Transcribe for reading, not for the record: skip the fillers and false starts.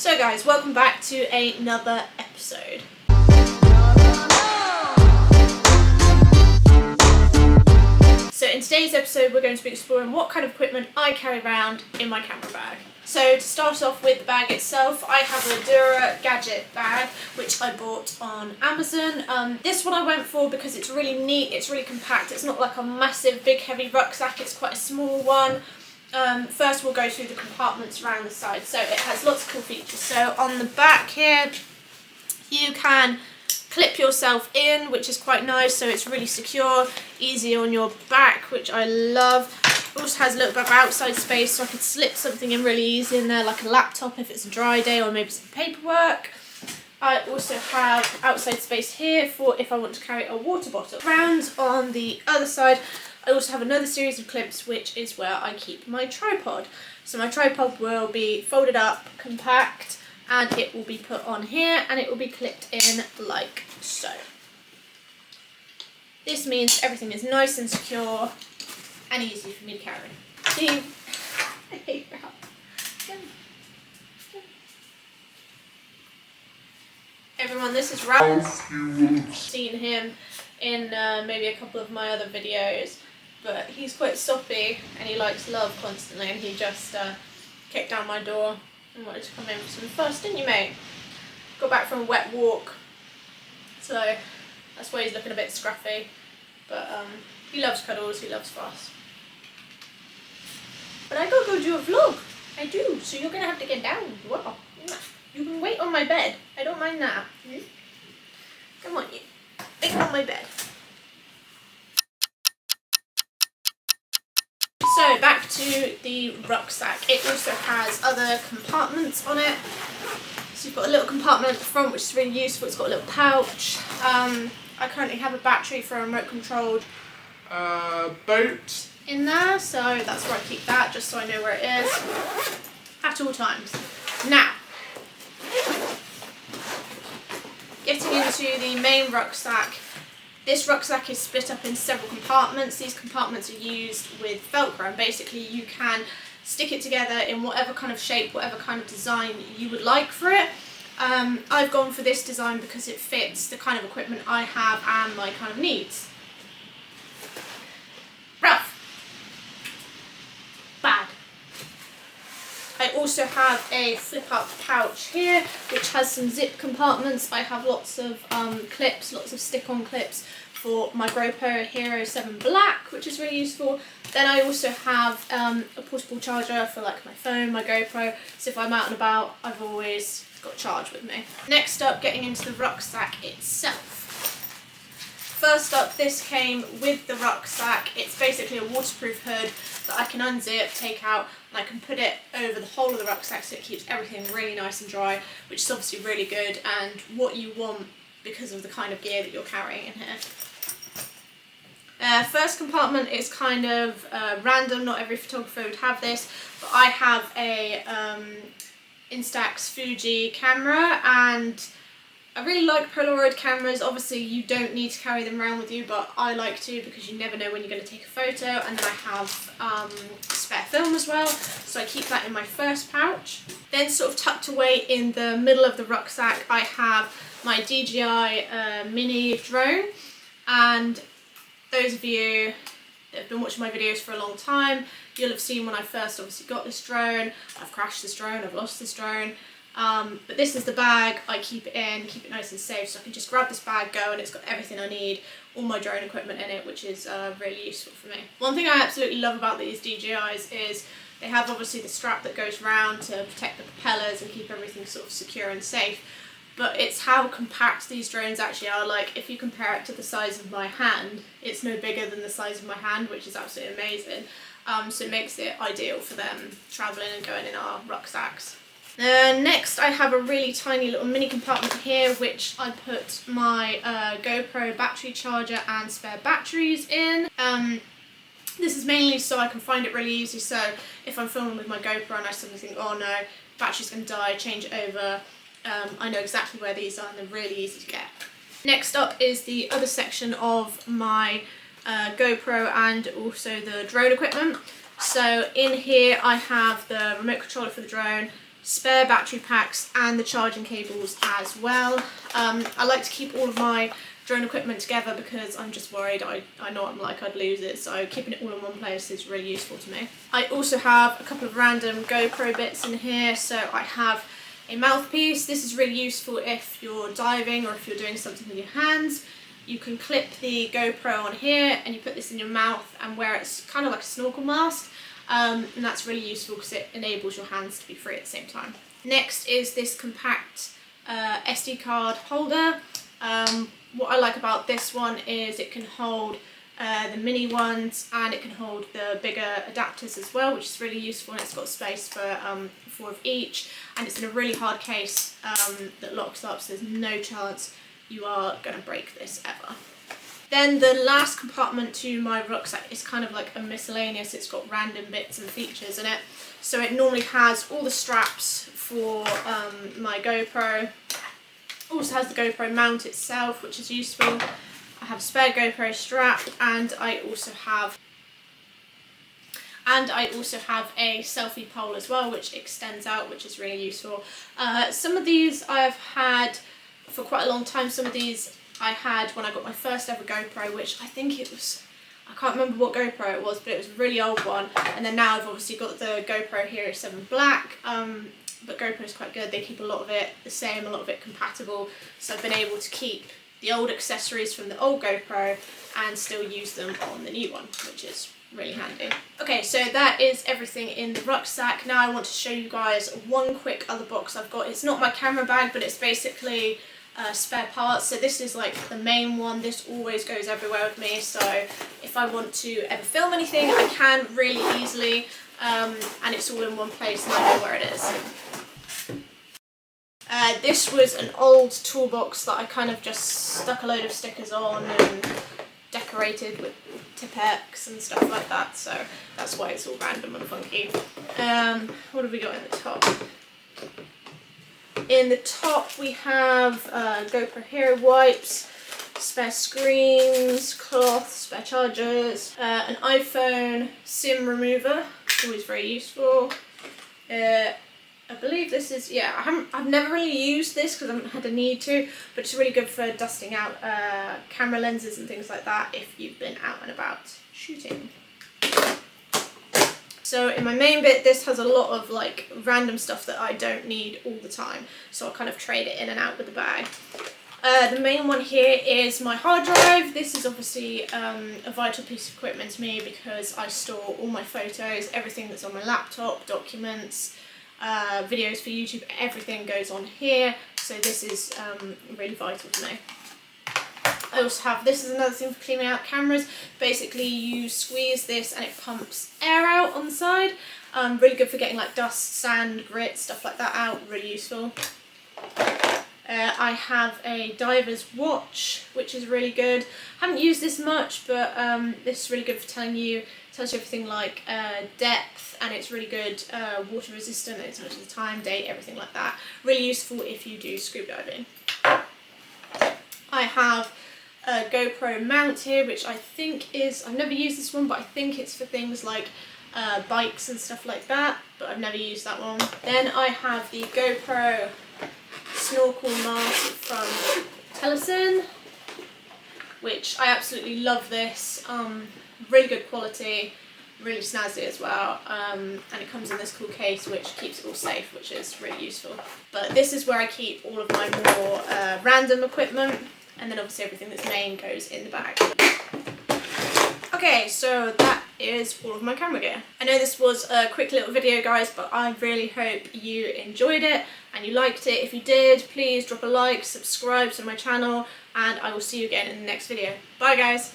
So guys, welcome back to another episode. So in today's episode we're going to be exploring what kind of equipment I carry around in my camera bag. So to start off with the bag itself, I have a Dura Gadget bag which I bought on Amazon. This one I went for because it's really neat, it's really compact, it's not like a massive big heavy rucksack, it's quite a small one. First we'll go through the compartments around the side. So it has lots of cool features. So on the back here you can clip yourself in, which is quite nice, so it's really secure, easy on your back, which I love. It also has a little bit of outside space, so I could slip something in really easy in there, like a laptop if it's a dry day, or maybe some paperwork. I also have outside space here for if I want to carry a water bottle. Around on the other side I also have another series of clips, which is where I keep my tripod. So my tripod will be folded up, compact, and it will be put on here and it will be clipped in like so. This means everything is nice and secure and easy for me to carry. See, I hate that. Everyone, this is Ralph. You've seen him in maybe a couple of my other videos, but he's quite soppy and he likes love constantly, and he just kicked down my door and wanted to come in for some fuss, didn't you, mate? Got back from a wet walk, so that's why he's looking a bit scruffy, but he loves cuddles, he loves fuss. But I gotta go do a vlog, I do, so you're gonna have to get down. Wow. You can wait on my bed, I don't mind that. Come on, you, wait on my bed. So back to the rucksack. It also has other compartments on it. So you've got a little compartment at the front, which is really useful. It's got a little pouch. I currently have a battery for a remote controlled boat in there, so that's where I keep that, just so I know where it is at all times. Now, getting into the main rucksack. This rucksack is split up in several compartments. These compartments are used with Velcro, and basically you can stick it together in whatever kind of shape, whatever kind of design you would like for it. I've gone for this design because it fits the kind of equipment I have and my kind of needs. Ralph! Bag. I also have a flip-up pouch here, which has some zip compartments. I have lots of clips, lots of stick-on clips for my GoPro Hero 7 Black, which is really useful. Then I also have a portable charger for like my phone, my GoPro, so if I'm out and about, I've always got charge with me. Next up, getting into the rucksack itself. First up, this came with the rucksack. It's basically a waterproof hood that I can unzip, take out, and I can put it over the whole of the rucksack so it keeps everything really nice and dry, which is obviously really good and what you want because of the kind of gear that you're carrying in here. First compartment is kind of random, not every photographer would have this, but I have a Instax Fuji camera, and I really like Polaroid cameras. Obviously you don't need to carry them around with you, but I like to because you never know when you're going to take a photo. And then I have spare film as well, so I keep that in my first pouch. Then sort of tucked away in the middle of the rucksack I have my DJI mini drone, and those of you that have been watching my videos for a long time, you'll have seen when I first obviously got this drone. I've crashed this drone, I've lost this drone. But this is the bag I keep it in, keep it nice and safe, so I can just grab this bag, go, and it's got everything I need, all my drone equipment in it, which is really useful for me. One thing I absolutely love about these DJIs is they have obviously the strap that goes round to protect the propellers and keep everything sort of secure and safe, but it's how compact these drones actually are. Like, if you compare it to the size of my hand, it's no bigger than the size of my hand, which is absolutely amazing. So it makes it ideal for them travelling and going in our rucksacks. Next I have a really tiny little mini compartment here, which I put my GoPro battery charger and spare batteries in. This is mainly so I can find it really easy, so if I'm filming with my GoPro and I suddenly think, oh no, battery's going to die, change it over, I know exactly where these are and they're really easy to get. Next up is the other section of my GoPro and also the drone equipment. So in here I have the remote controller for the drone, spare battery packs and the charging cables as well. I like to keep all of my drone equipment together because I'm just worried, I know I'm like I'd lose it, so keeping it all in one place is really useful to me. I also have a couple of random GoPro bits in here. So I have a mouthpiece. This is really useful if you're diving or if you're doing something with your hands. You can clip the GoPro on here and you put this in your mouth and wear it kind of like a snorkel mask, and that's really useful because it enables your hands to be free at the same time. Next is this compact SD card holder. What I like about this one is it can hold the mini ones and it can hold the bigger adapters as well, which is really useful, and it's got space for 4 of each, and it's in a really hard case that locks up, so there's no chance you are going to break this ever. Then the last compartment to my rucksack is kind of like a miscellaneous. It's got random bits and features in it. So it normally has all the straps for my GoPro. Also has the GoPro mount itself, which is useful. I have a spare GoPro strap, and I also have a selfie pole as well, which extends out, which is really useful. Some of these I've had for quite a long time. Some of these I had when I got my first ever GoPro, which I think it was, I can't remember what GoPro it was, but it was a really old one. And then now I've obviously got the GoPro Hero 7 Black, but GoPro is quite good. They keep a lot of it the same, a lot of it compatible. So I've been able to keep the old accessories from the old GoPro and still use them on the new one, which is really handy. Okay, so that is everything in the rucksack. Now I want to show you guys one quick other box I've got. It's not my camera bag, but it's basically spare parts. So this is like the main one. This always goes everywhere with me, so if I want to ever film anything I can really easily, and it's all in one place and I know where it is. This was an old toolbox that I kind of just stuck a load of stickers on and decorated with Tipp-Ex and stuff like that, so that's why it's all random and funky. What have we got in the top? In the top we have GoPro Hero wipes, spare screens, cloth, spare chargers, an iPhone SIM remover, always very useful. I believe this is, yeah, I've never really used this because I haven't had a need to, but it's really good for dusting out camera lenses and things like that if you've been out and about shooting. So in my main bit, this has a lot of like random stuff that I don't need all the time, so I'll kind of trade it in and out with the bag. The main one here is my hard drive. This is obviously a vital piece of equipment to me because I store all my photos, everything that's on my laptop, documents, videos for YouTube, everything goes on here, so this is really vital to me. I also have, this is another thing for cleaning out cameras. Basically you squeeze this and it pumps air out on the side. Really good for getting like dust, sand, grit, stuff like that out, really useful. I have a diver's watch, which is really good. Haven't used this much, but this is really good for tells you everything like depth, and it's really good water resistant, and it tells you the time, date, everything like that. Really useful if you do scuba diving. I have a GoPro mount here, which I think is, I've never used this one, but I think it's for things like bikes and stuff like that, but I've never used that one. Then I have the GoPro snorkel mask from Tellison, which I absolutely love this. Really good quality, really snazzy as well, and it comes in this cool case which keeps it all safe, which is really useful. But this is where I keep all of my more random equipment, and then obviously everything that's main goes in the bag. Okay, so that is all of my camera gear. I know this was a quick little video, guys, but I really hope you enjoyed it and you liked it. If you did, please drop a like, subscribe to my channel, and I will see you again in the next video. Bye guys!